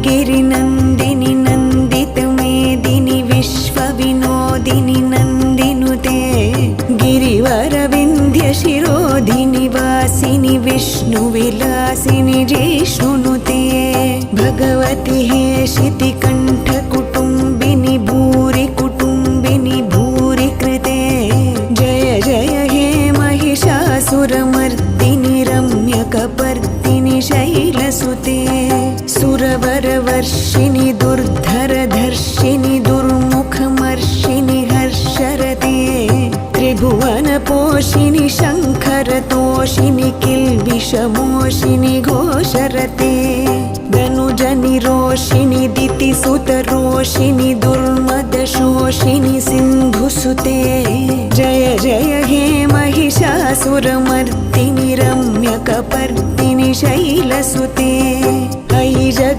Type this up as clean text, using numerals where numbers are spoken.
गिरिनन्दिनि नन्दितमेदिनि विश्वविनोदिनि नन्दिनुते गिरिवरविन्ध्यशिरोधिनि वासिनि विष्णुविलासिनि जिष्णुनुते भगवति हेशितिकण्ठकुटुम्बिनि भूरि कुटुम्बिनि भूरि कृते जय जय हे महिषासुरमर्दिनि रम्यकपर्दिनि शैलसुते सुरवरवर्षिणि दुर्धरधर्षिणि दुर्मुखमर्षिणि हर्षरते त्रिभुवनपोषिणि शङ्खरतोषिणि किल्बिषमोषिणि घोषरते धनुजनिरोषिणि दितिसुतरोषिणि दुर्मदशोषिणि सिन्धुसुते जय जय हे महिषासुरमर्दिनि रम्यकपर्दिनि शैलसुते